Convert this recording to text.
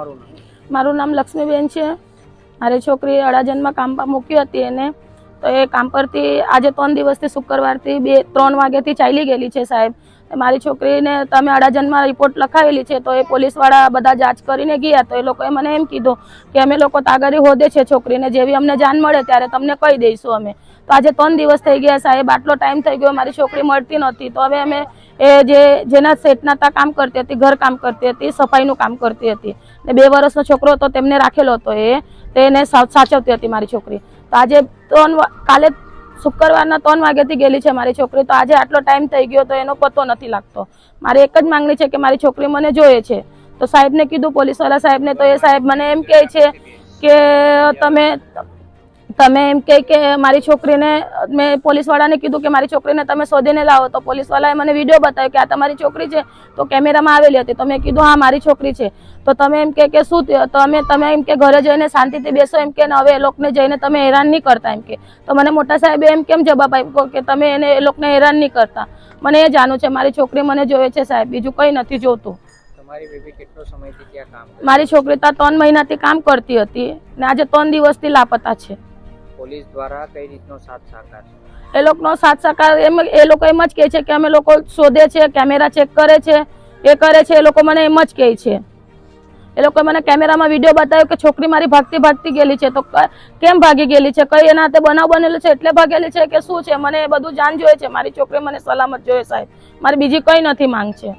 તમારું નામ? મારું નામ લક્ષ્મીબેન છે। મારી છોકરી અડાજણમાં કામ પર મૂકી હતી એને, તો એ કામ પરથી આજે 3 દિવસથી શુક્રવારથી 2-3 વાગ્યાથી ચાલી ગયેલી છે સાહેબ। મારી છોકરીને તમે અડાજણમાં રિપોર્ટ લખાવેલી છે, તો એ પોલીસવાળા બધા જાંચ કરીને ગયા, તો એ લોકોએ મને એમ કીધું કે અમે લોકો તાગારી હોદે છે છોકરીને, જેવી અમને જાણ મળે ત્યારે તમને કહી દઈશું અમે। તો આજે 3 દિવસ થઈ ગયા સાહેબ, આટલો ટાઈમ થઈ ગયો, મારી છોકરી મળતી નહોતી। તો હવે અમે જેના સેટના ત્યાં કામ કરતી હતી, ઘર કામ કરતી હતી, સફાઈનું કામ કરતી હતી, ને 2 વર્ષનો છોકરો હતો તેમને રાખેલો હતો, તેને સાચવતી હતી મારી છોકરી। તો આજે કાલે શુક્રવારના 3 વાગ્યાથી ગયેલી છે મારી છોકરી, તો આજે આટલો ટાઈમ થઈ ગયો તો એનો પતો નથી લાગતો। મારી એક જ માંગણી છે કે મારી છોકરી મને જોઈએ છે। તો સાહેબને કીધું, પોલીસવાળા સાહેબને, તો એ સાહેબ મને એમ કહે છે કે તમે એમ કે મારી છોકરીને, મેં પોલીસવાળાને કીધું કે મારી છોકરીને તમે શોધીને લાવો। તો પોલીસવાળાએ મને વિડીયો બતાવ્યો કે આ તમારી છોકરી છે, તો કેમેરામાં આવેલી હતી। તો મેં કીધું હા મારી છોકરી છે। તો તમે એમ કે શું થયું? તો તમે એમ કે ઘરે જઈને શાંતિથી બેસો એમ કે, હવે એ લોકોને જઈને તમે હેરાન નહીં કરતા એમ કે। તો મને મોટા સાહેબે એમ કેમ જવાબ આપ્યો કે તમે એ લોકોને હેરાન નહીં કરતા? મને એ જાણવું છે, મારી છોકરી મને જોવે છે સાહેબ, બીજું કંઈ નથી જોતું। તમારી બેબી કેટલો સમયથી ત્યાં કામ કરે? મારી છોકરી ત્યાં 3 મહિનાથી કામ કરતી હતી ને આજે 3 દિવસથી લાપતા છે। પોલીસ દ્વારા કઈ રીતનો સાથ સહકાર છે? એ લોકોનો સાથ સહકાર એ લોકો એમ જ કહે છે કે અમે લોકો શોધે છે, કેમેરા ચેક કરે છે, એ કરે છે। એ લોકો મને એમ જ કહે છે। એ લોકોએ મને કેમેરામાં વિડીયો બતાવ્યો કે છોકરી મારી ભાગતી ગયેલી છે। તો કેમ ભાગી ગયેલી છે? કઈ એના હાથે બનાવ બનેલો છે એટલે ભાગેલી છે કે શું છે? મને એ બધું જાણ જોઈએ છે। મારી છોકરી મને સલામત જોઈએ સાહેબ, મારી બીજી કઈ નથી માંગ છે।